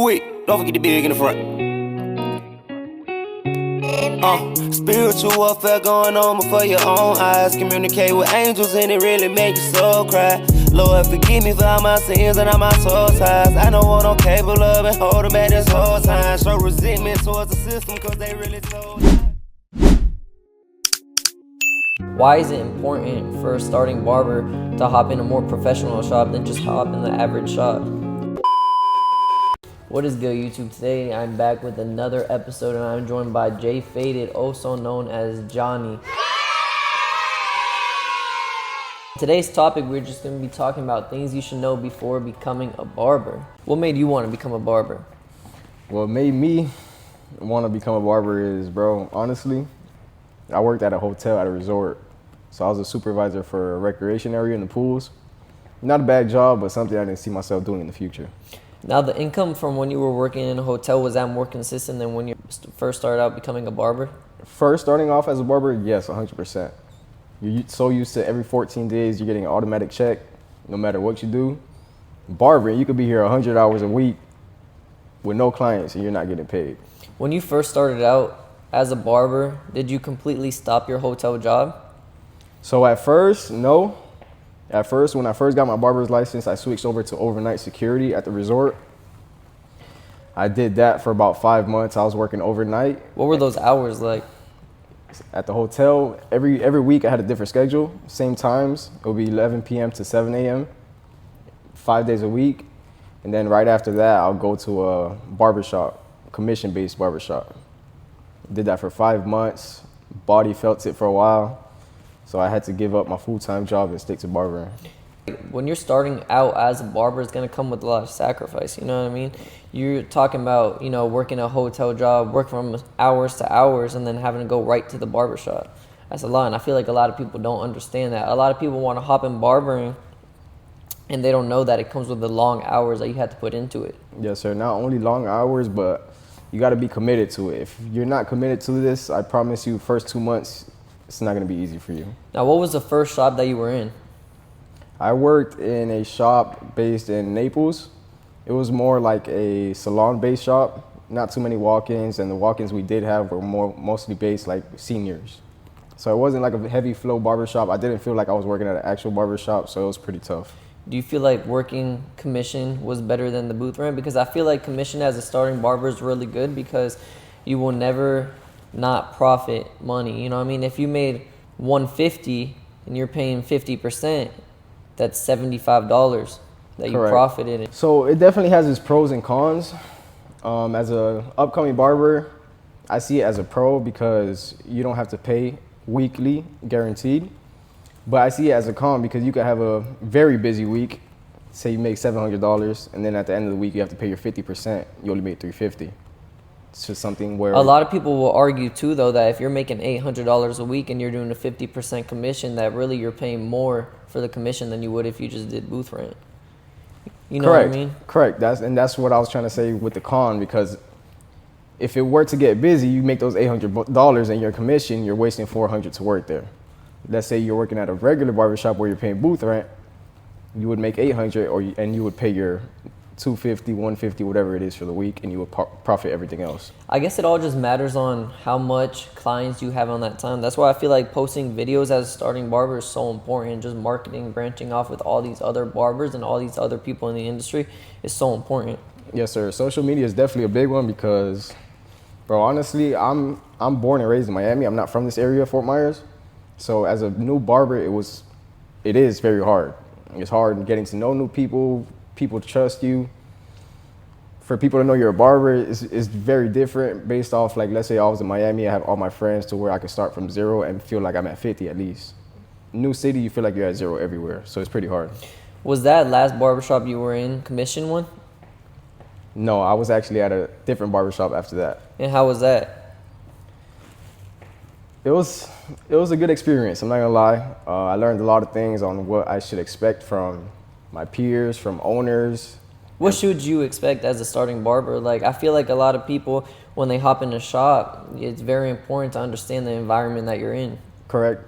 weak. Don't forget the big in the front. Spiritual warfare going on before your own eyes. Communicate with angels and it really makes your soul cry. Lord, forgive me for all my sins and all my soul ties. I don't want no capable of and hold them back this whole time. Show resentment towards the system cause they really told. Why is it important for a starting barber to hop in a more professional shop than just hop in the average shop? What is good, YouTube? Today I'm back with another episode and I'm joined by Jay Faded, also known as Johnny. Today's topic, we're just going to be talking about things you should know before becoming a barber. What made you want to become a barber? What made me want to become a barber is, bro, honestly, I worked at a hotel at a resort. So I was a supervisor for a recreation area in the pools. Not a bad job, but something I didn't see myself doing in the future. Now, the income from when you were working in a hotel, was that more consistent than when you first started out becoming a barber? First starting off as a barber, yes, 100%. You're so used to every 14 days you're getting an automatic check, no matter what you do. Barbering, you could be here 100 hours a week with no clients and you're not getting paid. When you first started out as a barber, did you completely stop your hotel job? So at first, no. At first, when I first got my barber's license, I switched over to overnight security at the resort. I did that for about 5 months. I was working overnight. What were those hours like? At the hotel, every week I had a different schedule, same times. It would be 11 p.m. to 7 a.m., 5 days a week. And then right after that, I'll go to a barbershop, commission-based barbershop. Did that for 5 months. Body felt it for a while. So I had to give up my full-time job and stick to barbering. When you're starting out as a barber, it's going to come with a lot of sacrifice, you know what I mean? You're talking about, working a hotel job, work from hours to hours, and then having to go right to the barbershop. That's a lot, and I feel like a lot of people don't understand that. A lot of people want to hop in barbering, and they don't know that it comes with the long hours that you have to put into it. Yes, sir. Not only long hours, but you got to be committed to it. If you're not committed to this, I promise you, first 2 months, it's not going to be easy for you. Now, what was the first shop that you were in? I worked in a shop based in Naples. It was more like a salon-based shop, not too many walk-ins, and the walk-ins we did have were mostly based like seniors. So it wasn't like a heavy flow barbershop. I didn't feel like I was working at an actual barbershop, so it was pretty tough. Do you feel like working commission was better than the booth rent? Because I feel like commission as a starting barber is really good because you will never not profit money. You know what I mean? If you made $150 and you're paying 50%, that's $75 that you profited. So it definitely has its pros and cons. As a upcoming barber, I see it as a pro because you don't have to pay weekly, guaranteed. But I see it as a con because you could have a very busy week. Say you make $700, and then at the end of the week you have to pay your 50%. You only made $350. It's just something where a lot of people will argue too, though, that if you're making $800 a week and you're doing a 50% commission, that really you're paying more for the commission than you would if you just did booth rent. You know what I mean? Correct. That's what I was trying to say with the con, because if it were to get busy, you make those $800 in your commission, you're wasting $400 to work there. Let's say you're working at a regular barbershop where you're paying booth rent, you would make $800, and you would pay your $250, $150, whatever it is for the week, and you would profit everything else. I guess it all just matters on how much clients you have on that time. That's why I feel like posting videos as a starting barber is so important. Just marketing, branching off with all these other barbers and all these other people in the industry is so important. Yes, sir. Social media is definitely a big one because, bro, honestly, I'm born and raised in Miami. I'm not from this area, Fort Myers. So as a new barber, it is very hard. It's hard getting to know new people. People trust you. For people to know you're a barber is very different based off, like, let's say I was in Miami, I have all my friends to where I can start from zero and feel like I'm at 50 at least. New city, you feel like you're at zero everywhere, so it's pretty hard. Was that last barbershop you were in commission one? No, I was actually at a different barbershop after that. And how was that? It was a good experience, I'm not gonna lie. I learned a lot of things on what I should expect from my peers, from owners. What should you expect as a starting barber? Like, I feel like a lot of people, when they hop in a shop, it's very important to understand the environment that you're in. Correct.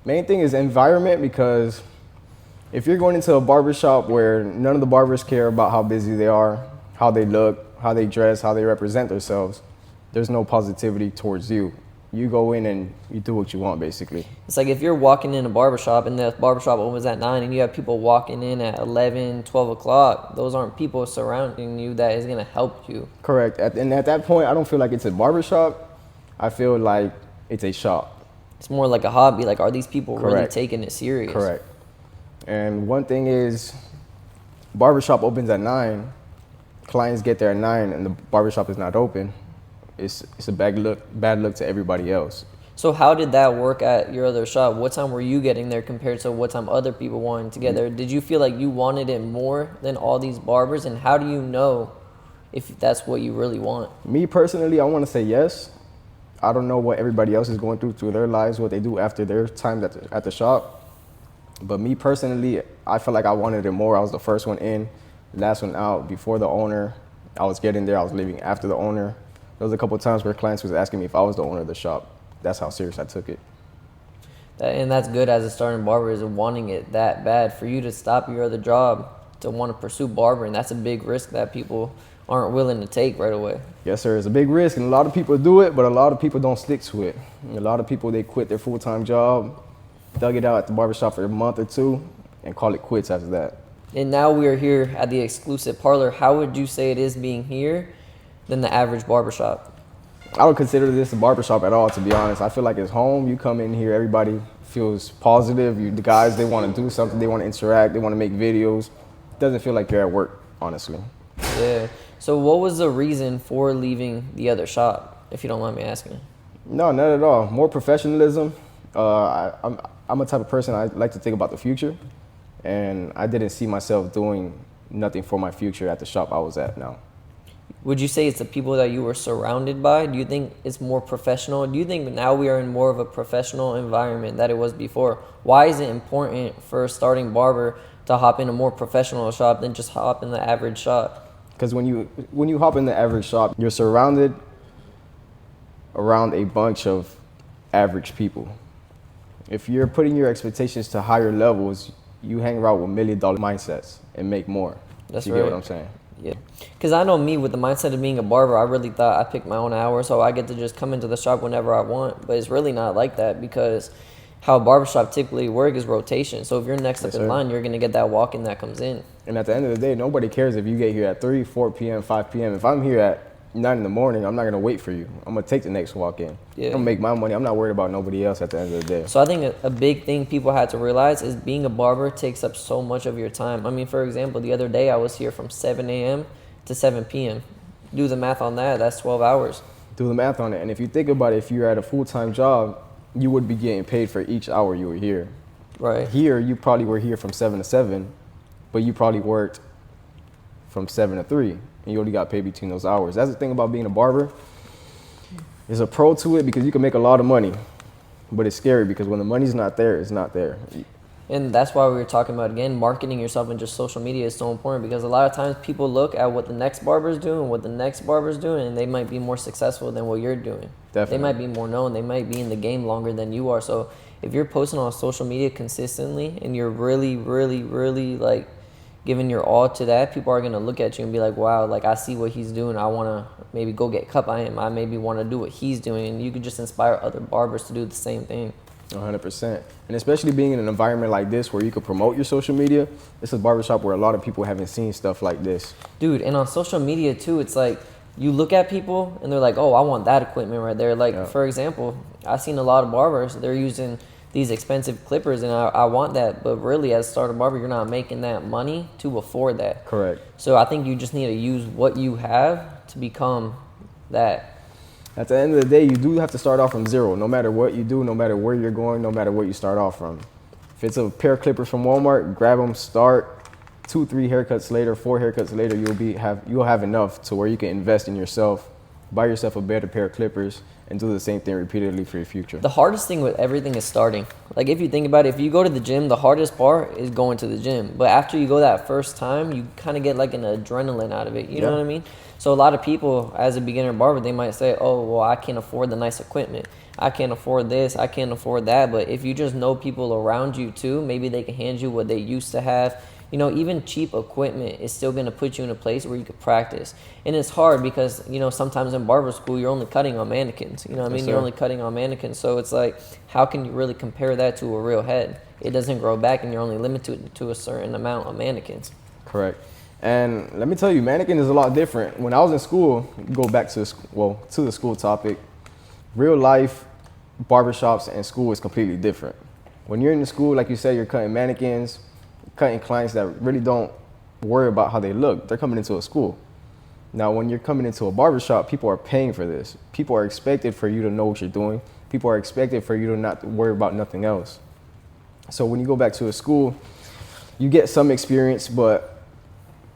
Main thing is environment, because if you're going into a barbershop where none of the barbers care about how busy they are, how they look, how they dress, how they represent themselves, there's no positivity towards you. You go in and you do what you want, basically. It's like if you're walking in a barbershop and the barbershop opens at 9 and you have people walking in at 11, 12 o'clock, those aren't people surrounding you that is going to help you. Correct. And at that point, I don't feel like it's a barbershop. I feel like it's a shop. It's more like a hobby. Like, are these people really Correct. taking it serious? Correct. And one thing is, barbershop opens at 9, clients get there at 9 and the barbershop is not open. It's a bad look to everybody else. So how did that work at your other shop? What time were you getting there compared to what time other people wanted to get there? Did you feel like you wanted it more than all these barbers? And how do you know if that's what you really want? Me personally, I want to say yes. I don't know what everybody else is going through their lives, what they do after their time at the shop. But me personally, I felt like I wanted it more. I was the first one in, last one out, before the owner. I was getting there, I was leaving after the owner. There was a couple of times where clients was asking me if I was the owner of the shop. That's how serious I took it. And that's good as a starting barber, is wanting it that bad. For you to stop your other job to want to pursue barbering, that's a big risk that people aren't willing to take right away. Yes, sir. It's a big risk, and a lot of people do it, but a lot of people don't stick to it. And a lot of people, they quit their full-time job, dug it out at the barbershop for a month or two, and call it quits after that. And now we are here at the exclusive parlor. How would you say it is being here than the average barbershop? I don't consider this a barbershop at all, to be honest. I feel like it's home. You come in here, everybody feels positive. The guys, they want to do something. They want to interact. They want to make videos. It doesn't feel like you're at work, honestly. Yeah. So what was the reason for leaving the other shop, if you don't mind me asking? No, not at all. More professionalism. I'm a type of person, I like to think about the future. And I didn't see myself doing nothing for my future at the shop I was at now. Would you say it's the people that you were surrounded by? Do you think it's more professional? Do you think now we are in more of a professional environment than it was before? Why is it important for a starting barber to hop in a more professional shop than just hop in the average shop? Because when you hop in the average shop, you're surrounded around a bunch of average people. If you're putting your expectations to higher levels, you hang around with $1 million mindsets and make more. That's you right. get what I'm saying? Yeah. Because I know me, with the mindset of being a barber, I really thought I picked my own hours, so I get to just come into the shop whenever I want. But it's really not like that, because how a barbershop typically works is rotation. So if you're next up in line, you're going to get that walk-in that comes in. And at the end of the day, nobody cares if you get here at 3, 4 p.m., 5 p.m. If I'm here at 9 in the morning, I'm not going to wait for you. I'm going to take the next walk-in. Yeah. I'm going to make my money. I'm not worried about nobody else at the end of the day. So I think a big thing people had to realize is being a barber takes up so much of your time. I mean, for example, the other day I was here from 7 a.m. to 7 p.m. Do the math on that. That's 12 hours. Do the math on it. And if you think about it, if you're at a full-time job, you would be getting paid for each hour you were here. Right. Here, you probably were here from 7 to 7, but you probably worked from 7 to 3, and you only got paid between those hours. That's the thing about being a barber. There's a pro to it because you can make a lot of money, but it's scary because when the money's not there, it's not there. And that's why we were talking about, again, marketing yourself and just social media is so important, because a lot of times people look at what the next barber's doing, what the next barber's doing, and they might be more successful than what you're doing. Definitely. They might be more known. They might be in the game longer than you are. So if you're posting on social media consistently and you're really, really, really like giving your all to that, people are going to look at you and be like, wow, like I see what he's doing. I want to maybe go get cut by him. I maybe want to do what he's doing. And you could just inspire other barbers to do the same thing. 100%. And especially being in an environment like this where you could promote your social media, this is a barbershop where a lot of people haven't seen stuff like this. Dude, and on social media too, it's like you look at people and they're like, oh, I want that equipment right there. Like, for example, I've seen a lot of barbers, they're using these expensive clippers, and I want that. But really, as a starter barber, you're not making that money to afford that. Correct. So I think you just need to use what you have to become that. At the end of the day, you do have to start off from zero. No matter what you do, no matter where you're going, no matter what you start off from. If it's a pair of clippers from Walmart, grab them, start 2, 3 haircuts later, 4 haircuts later, you'll have enough to where you can invest in yourself, buy yourself a better pair of clippers, and do the same thing repeatedly for your future. The hardest thing with everything is starting. Like, if you think about it, if you go to the gym, the hardest part is going to the gym. But after you go that first time, you kind of get like an adrenaline out of it. You know what I mean? So a lot of people, as a beginner barber, they might say, oh, well, I can't afford the nice equipment. I can't afford this. I can't afford that. But if you just know people around you too, maybe they can hand you what they used to have. You know, even cheap equipment is still going to put you in a place where you could practice. And it's hard because, you know, sometimes in barber school, you're only cutting on mannequins. You know what I mean? You're only cutting on mannequins. So it's like, how can you really compare that to a real head? It doesn't grow back, and you're only limited to a certain amount of mannequins. Correct. And let me tell you, mannequin is a lot different. When I was in school, go back to the school topic, real life barbershops and school is completely different. When you're in the school, like you said, you're cutting mannequins, cutting clients that really don't worry about how they look. They're coming into a school. Now, when you're coming into a barbershop, people are paying for this. People are expected for you to know what you're doing. People are expected for you to not worry about nothing else. So when you go back to a school, you get some experience, but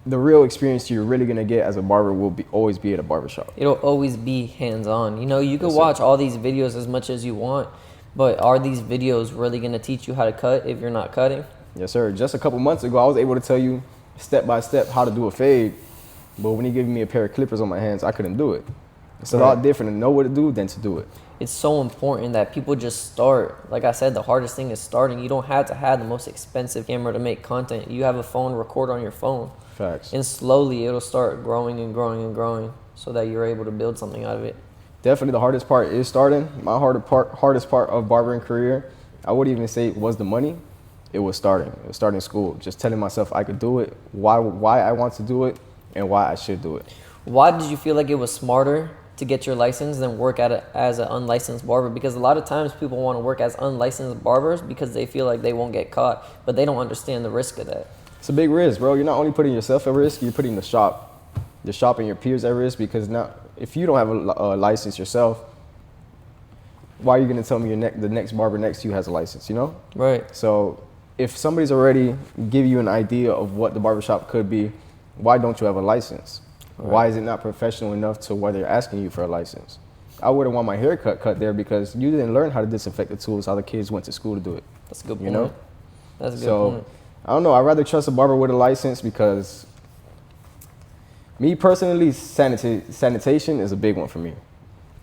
the real experience you're really gonna get as a barber will always be at a barbershop. It'll always be hands-on. You know, you can watch all these videos as much as you want, but are these videos really gonna teach you how to cut if you're not cutting? Yes, sir. Just a couple months ago, I was able to tell you step by step how to do a fade, but when you give me a pair of clippers on my hands, I couldn't do it. It's a lot different to know what to do than to do it. It's so important that people just start. Like I said, the hardest thing is starting. You don't have to have the most expensive camera to make content. You have a phone, record on your phone. Facts. And slowly it'll start growing and growing and growing so that you're able to build something out of it. Definitely the hardest part is starting. My hardest part of barbering career, I wouldn't even say it was the money. It was starting. It was starting school. Just telling myself I could do it, why I want to do it, and why I should do it. Why did you feel like it was smarter to get your license than work as an unlicensed barber? Because a lot of times people want to work as unlicensed barbers because they feel like they won't get caught, but they don't understand the risk of that. It's a big risk, bro. You're not only putting yourself at risk, you're putting the shop and your peers at risk, because now if you don't have a license yourself, why are you going to tell me the next barber next to you has a license, you know? Right. So if somebody's already give you an idea of what the barbershop could be, why don't you have a license? Right. Why is it not professional enough to where they're asking you for a license? I wouldn't want my haircut cut there because you didn't learn how to disinfect the tools, how the kids went to school to do it. That's a good point. You know? That's a good point. I don't know. I'd rather trust a barber with a license because me personally, sanitation is a big one for me.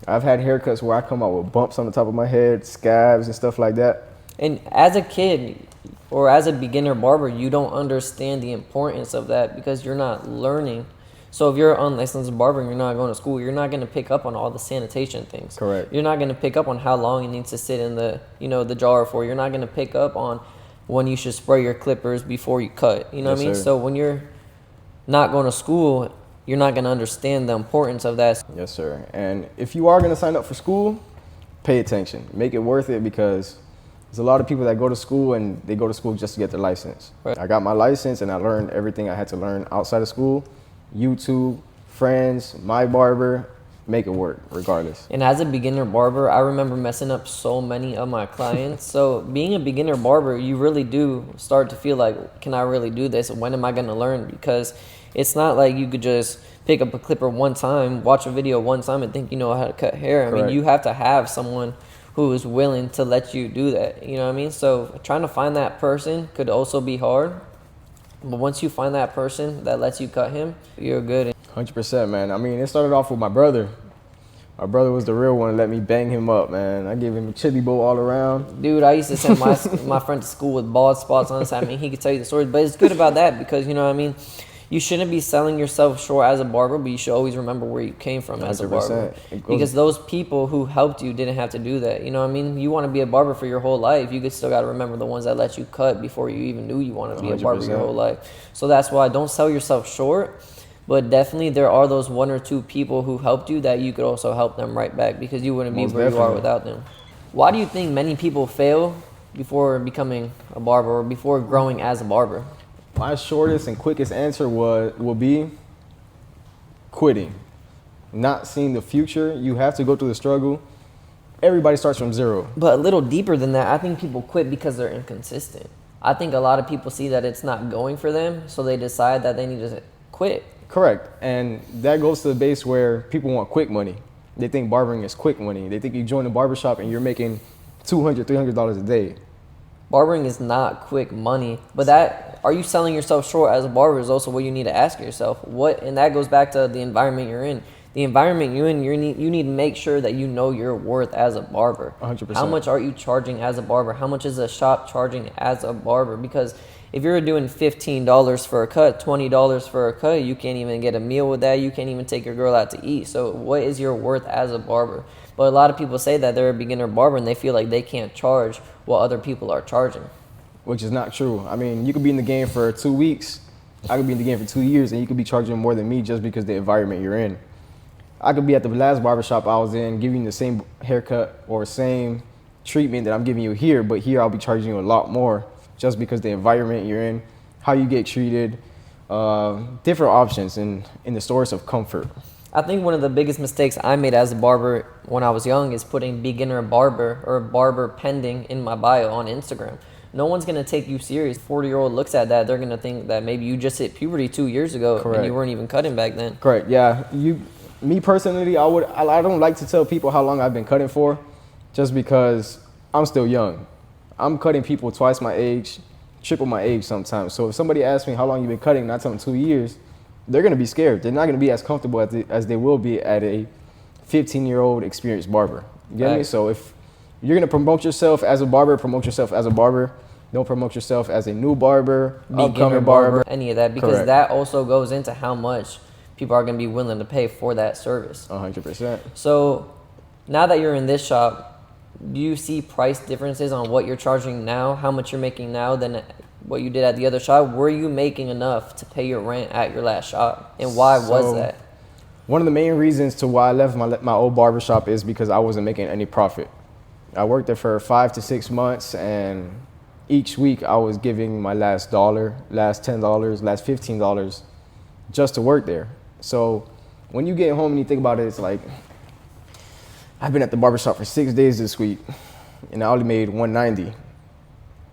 I've had haircuts where I come out with bumps on the top of my head, scabs and stuff like that. And as a kid or as a beginner barber, you don't understand the importance of that because you're not learning. So if you're an unlicensed barber and you're not going to school, you're not going to pick up on all the sanitation things. Correct. You're not going to pick up on how long it needs to sit in the, the jar for. You're not going to pick up on when you should spray your clippers before you cut. You know what I mean? Sir. So when you're not going to school, you're not going to understand the importance of that. Yes, sir. And if you are going to sign up for school, pay attention. Make it worth it, because there's a lot of people that go to school and they go to school just to get their license. Right. I got my license and I learned everything I had to learn outside of school. YouTube, friends, my barber, make it work regardless. And as a beginner barber, I remember messing up so many of my clients. So being a beginner barber, you really do start to feel like, can I really do this? When am I going to learn? Because it's not like you could just pick up a clipper one time, watch a video one time and think you know how to cut hair. I mean, you have to have someone who is willing to let you do that. You know what I mean? So trying to find that person could also be hard. But once you find that person that lets you cut him, you're good. 100%, man. I mean, it started off with my brother. My brother was the real one to let me bang him up, man. I gave him a chili bowl all around. Dude, I used to send my friend to school with bald spots on his head. I mean, he could tell you the stories. But it's good about that because, you know what I mean? You shouldn't be selling yourself short as a barber, but you should always remember where you came from as a barber. Because those people who helped you didn't have to do that. You know what I mean? You want to be a barber for your whole life. You still got to remember the ones that let you cut before you even knew you wanted to be a barber your whole life. So that's why don't sell yourself short. But definitely there are those one or two people who helped you that you could also help them right back because you wouldn't be where you are without them. Why do you think many people fail before becoming a barber or before growing as a barber? My shortest and quickest answer will be quitting. Not seeing the future. You have to go through the struggle. Everybody starts from zero. But a little deeper than that, I think people quit because they're inconsistent. I think a lot of people see that it's not going for them, so they decide that they need to quit. Correct. And that goes to the base where people want quick money. They think barbering is quick money. They think you join a barbershop and you're making $200, $300 a day. Barbering is not quick money, but that, are you selling yourself short as a barber is also what you need to ask yourself. And that goes back to the environment you're in. The environment you're in, you need to make sure that you know your worth as a barber. 100%. How much are you charging as a barber? How much is a shop charging as a barber? Because If you're doing $15 for a cut, $20 for a cut, you can't even get a meal with that. You can't even take your girl out to eat. So what is your worth as a barber? But a lot of people say that they're a beginner barber and they feel like they can't charge what other people are charging. Which is not true. I mean, you could be in the game for 2 weeks. I could be in the game for 2 years, and you could be charging more than me just because the environment you're in. I could be at the last barbershop I was in, giving you the same haircut or same treatment that I'm giving you here, but here I'll be charging you a lot more just because the environment you're in, how you get treated, different options in the source of comfort. I think one of the biggest mistakes I made as a barber when I was young is putting beginner barber or barber pending in my bio on Instagram. No one's going to take you serious. 40-year-old looks at that, they're going to think that maybe you just hit puberty 2 years ago. Correct. And you weren't even cutting back then. Correct. Yeah. Me personally, I don't like to tell people how long I've been cutting for, just because I'm still young. I'm cutting people twice my age, triple my age sometimes. So if somebody asks me how long you've been cutting, and I tell them 2 years, they're going to be scared. They're not going to be as comfortable as they will be at a 15-year-old experienced barber. You get me? So if you're going to promote yourself as a barber, promote yourself as a barber. Don't promote yourself as a new barber, upcoming barber. Any of that, because Correct. that also goes into how much people are going to be willing to pay for that service. 100%. So now that you're in this shop, do you see price differences on what you're charging now, how much you're making now than what you did at the other shop? Were you making enough to pay your rent at your last shop? And why was that? One of the main reasons to why I left my old barber shop is because I wasn't making any profit. I worked there for 5 to 6 months, and each week I was giving my last $1, last $10, last $15 just to work there. So when you get home and you think about it, it's like, I've been at the barbershop for 6 days this week, and I only made $190,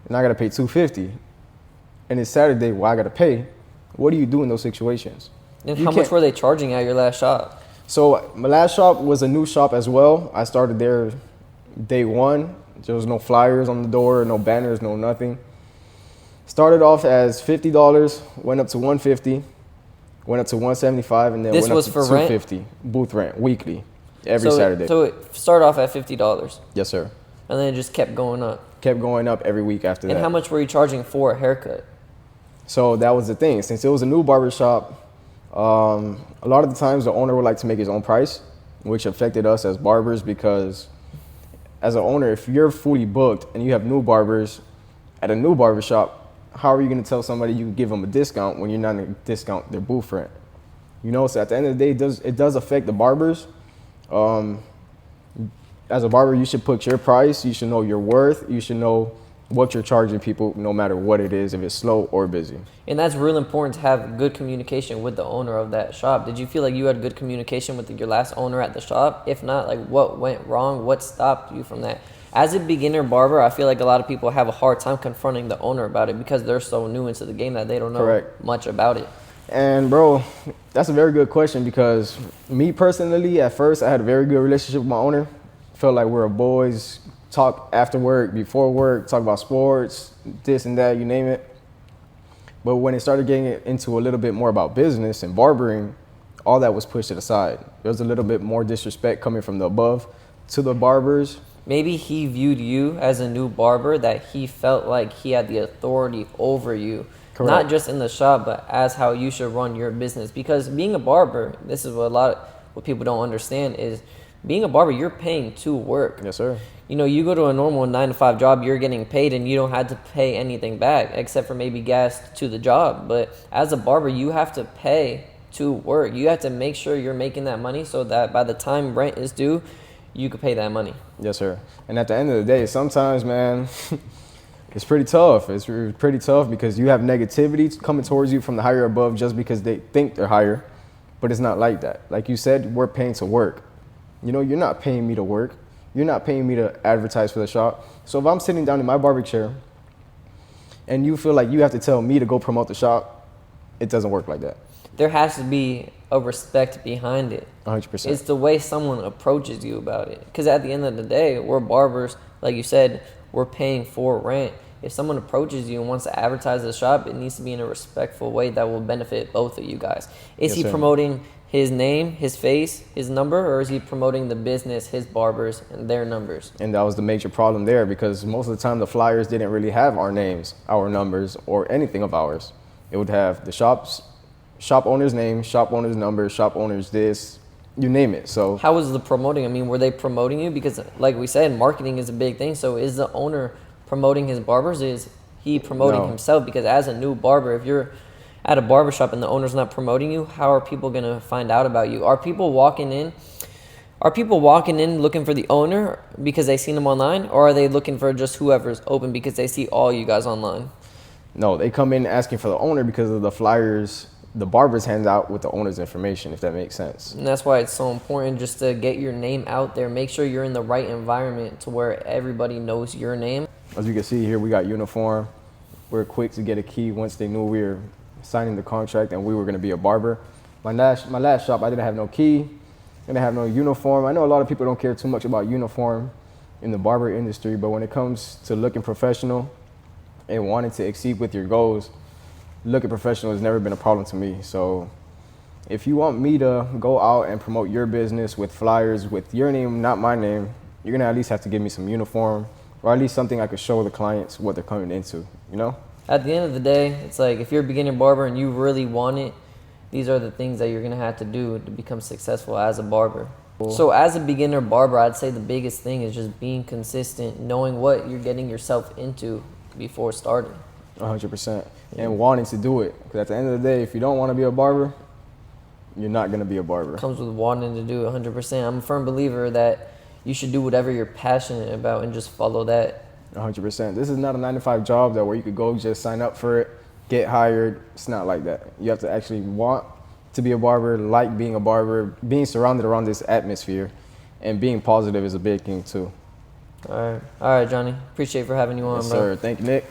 and I gotta pay $250, and it's Saturday. Well, I gotta pay. What do you do in those situations? And how much were they charging at your last shop? So my last shop was a new shop as well. I started there day one. There was no flyers on the door, no banners, no nothing. Started off as $50, went up to $150, went up to $175, and then This went was up for to rent? $250 booth rent weekly, every Saturday. So it started off at $50, Yes, sir. and then it just kept going up. Kept going up every week after that. And how much were you charging for a haircut? So that was the thing. Since it was a new barbershop, a lot of the times the owner would like to make his own price, which affected us as barbers, because as an owner, if you're fully booked and you have new barbers at a new barbershop, how are you going to tell somebody you can give them a discount when you're not going to discount their booth rent? You know, so at the end of the day, it does affect the barbers. As a barber, you should put your price, you should know your worth, you should know what you're charging people, no matter what it is, if it's slow or busy. And that's real important to have good communication with the owner of that shop. Did you feel like you had good communication with your last owner at the shop? If not, like, what went wrong? What stopped you from that? As a beginner barber, I feel like a lot of people have a hard time confronting the owner about it because they're so new into the game that they don't know Correct. much about it. And bro, that's a very good question, because me personally, at first, I had a very good relationship with my owner. Felt like we were boys, talk after work, before work, talk about sports, this and that, you name it. But when it started getting into a little bit more about business and barbering, all that was pushed to the side. There was a little bit more disrespect coming from the above to the barbers. Maybe he viewed you as a new barber, that he felt like he had the authority over you. Correct. Not just in the shop, but as how you should run your business. Because being a barber, this is what people don't understand, is being a barber, you're paying to work. Yes, sir. You know, you go to a normal 9-to-5 job, you're getting paid and you don't have to pay anything back except for maybe gas to the job. But as a barber, you have to pay to work. You have to make sure you're making that money so that by the time rent is due, you could pay that money. Yes, sir. And at the end of the day, sometimes, man, it's pretty tough. It's pretty tough because you have negativity coming towards you from the higher above just because they think they're higher. But it's not like that. Like you said, we're paying to work. You know, you're not paying me to work. You're not paying me to advertise for the shop. So if I'm sitting down in my barber chair and you feel like you have to tell me to go promote the shop, it doesn't work like that. There has to be a respect behind it. 100%. It's the way someone approaches you about it. Because at the end of the day, we're barbers. Like you said, we're paying for rent. if someone approaches you and wants to advertise the shop, it needs to be in a respectful way that will benefit both of you guys. Is Yes, he sir. promoting his name, his face, his number, or is he promoting the business, his barbers, and their numbers? And that was the major problem there, because most of the time the flyers didn't really have our names, our numbers, or anything of ours. It would have the shop owner's name, shop owner's number, shop owner's this, you name it. So How was the promoting? I mean, were they promoting you? Because like we said, marketing is a big thing. So is the owner promoting his barbers? Is he promoting No. himself? Because as a new barber, if you're at a barbershop and the owner's not promoting you, how are people going to find out about you? Are people walking in looking for the owner because they seen him online, or are they looking for just whoever's open because they see all you guys online? no, they come in asking for the owner because of the flyers the barbers hand out with the owner's information, if that makes sense. And that's why it's so important just to get your name out there. Make sure you're in the right environment to where everybody knows your name. As you can see here, we got uniform. We're quick to get a key once they knew we were signing the contract and we were going to be a barber. My last shop, I didn't have no key, didn't have no uniform. I know a lot of people don't care too much about uniform in the barber industry, but when it comes to looking professional and wanting to exceed with your goals, looking professional has never been a problem to me. So if you want me to go out and promote your business with flyers with your name, not my name, you're going to at least have to give me some uniform, or at least something I could show the clients what they're coming into, you know? At the end of the day, it's like if you're a beginner barber and you really want it, these are the things that you're going to have to do to become successful as a barber. So as a beginner barber, I'd say the biggest thing is just being consistent, knowing what you're getting yourself into before starting. 100%. And wanting to do it. Because at the end of the day, if you don't want to be a barber, you're not going to be a barber. Comes with wanting to do it 100%. I'm a firm believer that you should do whatever you're passionate about and just follow that. 100%. This is not a 9-to-5 job that where you could go just sign up for it, get hired. It's not like that. You have to actually want to be a barber, like being a barber, being surrounded around this atmosphere, and being positive is a big thing too. All right, Johnny. Appreciate for having you on, Yes, bro. sir. Thank you, Nick.